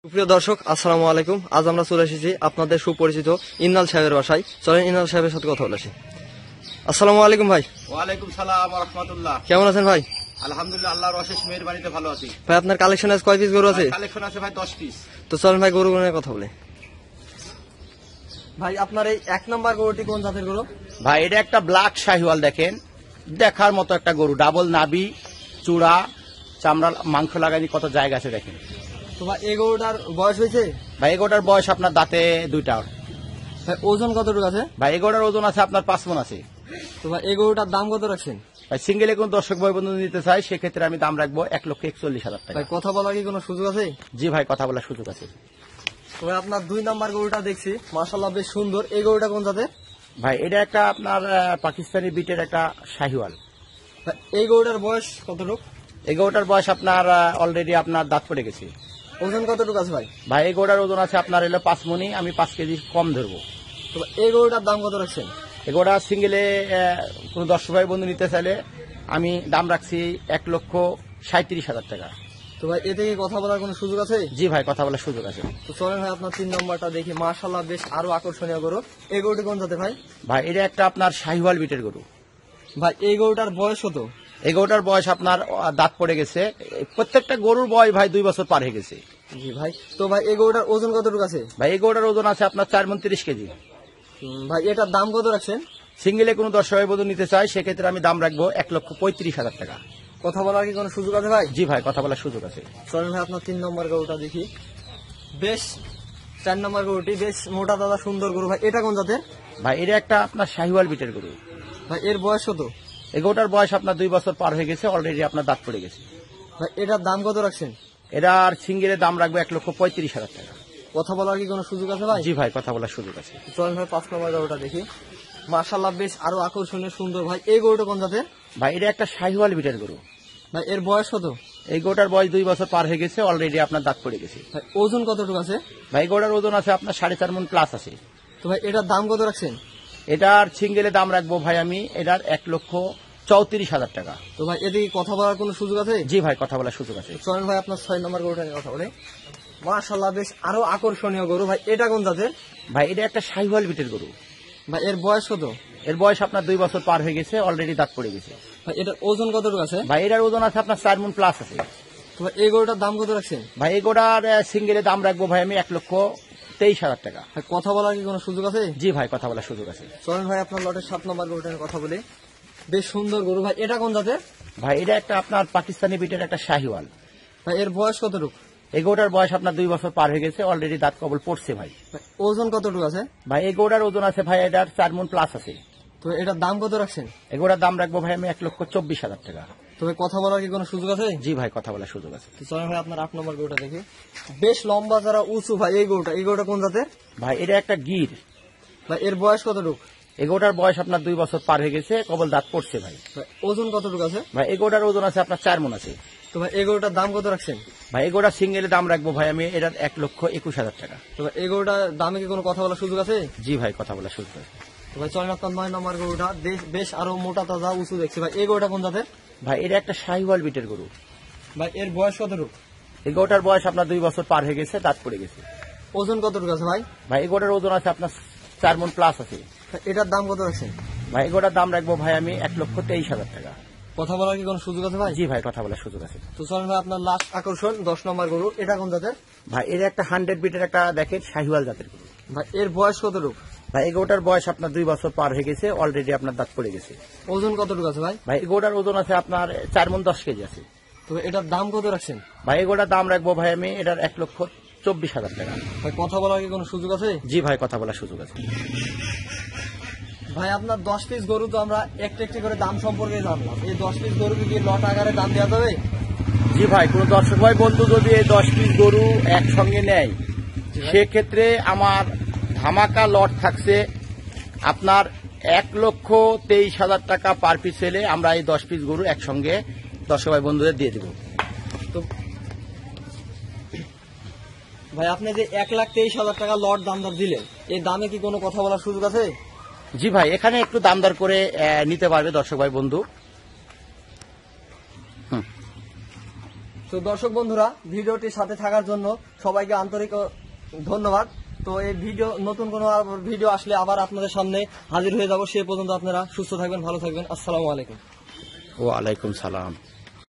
সুপ্রিয় দর্শক, আসসালামু আলাইকুম। আজ আমরা চলে এসেছি আপনাদের সুপরিচিত ইন্নাল সাহেবের বাসায়। চলেন ইন্নাল সাহেবের সাথে কথা বলেছি। আসসালামু আলাইকুম ভাই। ওয়ালাইকুম সালাম ওয়া রাহমাতুল্লাহ। কেমন আছেন ভাই? আলহামদুলিল্লাহ, আল্লাহর অশেষ মেহেরবানিতে ভালো আছি। ভাই আপনার কালেকশন আজ কয় পিস গরু আছে? কালেকশন আছে ভাই 10 পিস। তো চলেন ভাই গরু নিয়ে কথা বলি। ভাই আপনার এই 1 নম্বর গরুটি কোন জাতের গরু? ভাই এটা একটা ব্ল্যাক শাহিওয়াল, দেখেন দেখার মতো একটা গরু, ডাবল নাভি, চূড়া, চামড়া, মাংস লাগানি কত জায়গা আছে দেখেন। তো ভাই এই গরুটার বয়স হয়েছে? ভাই এই গরুটার বয়স আপনার দাঁতে দুইটা। ভাই ওজন কতটুকু আছে? ভাই এই গরুটার ওজন আছে আপনার 5 মণ আছে। তো ভাই এই গরুটার দাম কত রাখছেন? ভাই সিঙ্গেলে কোন দর্শক ভাই বন্ধু নিতে চাই সেক্ষেত্রে আমি দাম রাখবো 1,41,000 টাকা। ভাই কথা বলার কি কোনো সুযোগ আছে? জি ভাই, কথা বলার সুযোগ আছে। তো ভাই আপনার 2 নম্বর গরুটা দেখছি, মাশাআল্লাহ বেশ সুন্দর। এই গরুটা কোন জাতের? ভাই এটা একটা আপনার পাকিস্তানি বিটের একটা শাহিওয়াল। ভাই এই গরুটার বয়স কতটুকু? এই গরুটার বয়স আপনার অলরেডি আপনার দাঁত পড়ে গেছে। ওজন কতটুকু আছে ভাই? ভাই এই গরুটার ওজন আছে আপনার 5 মণ, আমি 5 কেজি কম ধরবো। তো ভাই এই গরুটার দাম কত রাখছেন? এই গরুটা সিঙ্গেলে কোন দর্শক ভাই বন্ধু নিতে চাইলে আমি দাম রাখছি 1,37,000 টাকা। তো ভাই এতে কি কথা বলার কোনো সুযোগ আছে? জি ভাই, কথা বলার সুযোগ আছে। তো চলেন ভাই আপনার 3 নম্বরটা দেখি। মাশাআল্লাহ বেশ আরো আকর্ষণীয় গরু। এই গরুটি কোন জাতের ভাই? ভাই এটা একটা আপনার শাহিওয়াল বিটের গরু। ভাই এই গরুটার বয়স কত? এই গরুটার বয়স আপনার দাঁত পড়ে গেছে। প্রত্যেকটা গরুর বয়স ভাই 2 বছর পার হয়ে গেছে। জি ভাই। তো ভাই এই গরুটার ওজন কতটুকু আছে? ভাই এই গরুটার ওজন আছে আপনার 4 মণ 30 কেজি। ভাই এটার দাম কত রাখছেন? সিঙ্গেলে কোনো দর্শক ভাই বন্ধু নিতে চাই সেক্ষেত্রে আমি দাম রাখবো 1,35,000 টাকা। কথা বলার কি কোনো সুযোগ আছে ভাই? জি ভাই, কথা বলার সুযোগ আছে। চলেন ভাই আপনার 3 নম্বর গরুটা দেখি। বেশ 4 নম্বর গরুটি বেশ মোটা দাদা সুন্দর গরু। ভাই এটা কোন জাতের? ভাই এটা একটা আপনার শাহিওয়াল বিটের গরু। ভাই এর বয়স কত? এই গরুটার বয়স আপনার 2 বছর পার হয়ে গেছে, অলরেডি আপনার দাঁত পড়ে গেছে। ভাই এটার দাম কত রাখছেন? এটার সিঙ্গেলের দাম রাখবো 1,35,000 টাকা। কথা বলার কি কোনো সুযোগ আছে ভাই? জি ভাই, কথা বলার সুযোগ আছে। চলেন ভাই 5 নম্বর গরুটা দেখি। মাশাআল্লাহ বেশ আরো আকর্ষণীয় সুন্দর। ভাই এই গরুটা কোন জাতের? ভাই এটা একটা শাহিওয়াল বিটের গরু। ভাই এর বয়স কত? এই গরুটার বয়স 2 বছর পার হয়ে গেছে, অলরেডি আপনার দাঁত পড়ে গেছে। ভাই ওজন কতটুকু আছে? ভাই এই গরুটার ওজন আছে আপনার 4.5 মণ প্লাস আছে। তো ভাই এটার দাম কত রাখছেন? এটার সিঙ্গেলে দাম রাখবো ভাই আমি এটার 1,34,000 টাকা। তো ভাই এতে কি কথা বলার কোনো সুযোগ আছে? জি ভাই, কথা বলার সুযোগ আছে। চলেন ভাই আপনার 6 নম্বর গরুটা নিয়ে কথা বলি। মাশাআল্লাহ বেশ আরো আকর্ষণীয় গরু। ভাই এটা কোন জাতের? ভাই এটা একটা শাহিওয়াল বিটের গরু। ভাই এর বয়স কত? এর বয়স আপনার 2 বছর পার হয়ে গেছে, অলরেডি দাঁত পড়ে গেছে। ভাই এটার ওজন কতটুকু আছে? ভাই এটার ওজন আছে আপনার 4 মণ প্লাস আছে। তো ভাই এই গরুটার দাম কত রাখছেন? ভাই এই গরুটার সিঙ্গেলে দাম রাখবো ভাই আমি 1,23,000 টাকা। ভাই কথা বলার কি কোনো সুযোগ আছে? জি ভাই, কথা বলার সুযোগ আছে। চলেন ভাই আপনার লটের 7 নম্বর গরুটা নিয়ে কথা বলি। বেশ সুন্দর গরু। ভাই এটা কোন জাতের? ভাই এটা একটা আপনার পাকিস্তানি বিটের একটা শাহিওয়াল। ভাই এর বয়স কতটুকু? এই গরুটার বয়স আপনার 2 বছর পার হয়ে গেছে, অলরেডি দাঁত কবল পড়ছে ভাই। ভাই ওজন কতটুকু আছে? ভাই এই গরুটার ওজন আছে ভাই এটার 4 মণ প্লাস আছে। তো এটার দাম কত রাখছেন? এই গরুটার দাম রাখবো ভাই আমি 1,24,000 টাকা। তবে কথা বলার কি কোনো সুযোগ আছে? জি ভাই, কথা বলার সুযোগ আছে। তো চলেন ভাই আপনার 8 নম্বর গরুটা দেখি। বেশ লম্বা যারা উঁচু। ভাই এই গরুটা কোন জাতের? ভাই এটা একটা গির। ভাই এর বয়স কতটুকু? এই গরুটার বয়স আপনার 2 বছর পার হয়ে গেছে, কবল দাঁত পড়ছে ভাই। ভাই ওজন কতটুকু আছে? ভাই এই গরুটার ওজন আছে আপনার 4 মণ আছে। তো ভাই এই গরুটার দাম কত রাখছেন? ভাই এই গরুটার সিঙ্গেলে দাম রাখবো ভাই আমি এটার 1,21,000 টাকা। তো ভাই এই গরুটার দামে কি কোনো কথা বলার সুযোগ আছে? জি ভাই, কথা বলার সুযোগ আছে। তো ভাই চলেন আপনার 9 নম্বর গরুটা। বেশ আরো মোটা তাজা উঁচু দেখছি। ভাই এই গরুটা কোন জাতের? ভাই এটা একটা শাহিওয়াল বিটের গরু। ভাই এর বয়স কতটুকু? এই গরুটার বয়স আপনার 2 বছর পার হয়ে গেছে, দাঁত পড়ে গেছে। ওজন কতটুকু আছে ভাই? ভাই এই গরুটার ওজন আছে আপনার 4 মণ প্লাস আছে। ভাই এটার দাম কত রাখছেন? ভাই এই গরুটার দাম রাখবো ভাই আমি 1,23,000 টাকা। কথা বলার কি কোনো সুযোগ আছে ভাই? জি ভাই, কথা বলার সুযোগ আছে। তো চলেন ভাই আপনার লাস্ট আকর্ষণ 10 নম্বর গরু। এটা কোন জাতের? ভাই এর একটা 100 বিটের একটা দেখেন শাহিওয়াল জাতের গরু। ভাই এর বয়স কতটুকু? ভাই এই গরুটার বয়স আপনার 2 বছর পার হয়ে গেছে, অলরেডি আপনার দাঁত পড়ে গেছে। ওজন কতটুকু আছে ভাই? ভাই এই গরুটার ওজন আছে আপনার 4 মণ 10 কেজি আছে। তো এটার দাম কত রাখছেন? ভাই এই গরুটার দাম রাখবো ভাই আমি এটার 1,24,000 টাকা। ভাই কথা বলার কি কোনো সুযোগ আছে? জি ভাই, কথা বলার সুযোগ আছে। ভাই আপনার 10 পিস গরু তো আমরা একটি করে দাম সম্পর্কে জানলাম। এই 10 পিস গরু কি লট আকারে দাম দেওয়া যাবে? জি ভাই, কোন দর্শক ভাই বন্ধু যদি এই 10 পিস গরু একসঙ্গে নেয় সেক্ষেত্রে আমার ধামাকা লট থাকছে আপনার 1,23,000 টাকা পার পিস হলে আমরা এই 10 পিস গরু একসঙ্গে দর্শক ভাই বন্ধুদের দিয়ে দেব। তো ভাই আপনি যে 1,23,000 টাকা লট দাম দিলেন, এই দামে কি কোনো কথা বলার সুযোগ আছে? জি ভাই, এখানে একটু দাম দর করে নিতে পারবে দর্শক ভাই বন্ধু। তো দর্শক বন্ধুরা, ভিডিওটির সাথে থাকার জন্য সবাইকে আন্তরিক ধন্যবাদ। তো এই ভিডিও নতুন কোনো ভিডিও আসলে আবার আপনাদের সামনে হাজির হয়ে যাব। সে পর্যন্ত আপনারা সুস্থ থাকবেন, ভালো থাকবেন। আসসালামু আলাইকুম। ওয়ালাইকুম সালাম।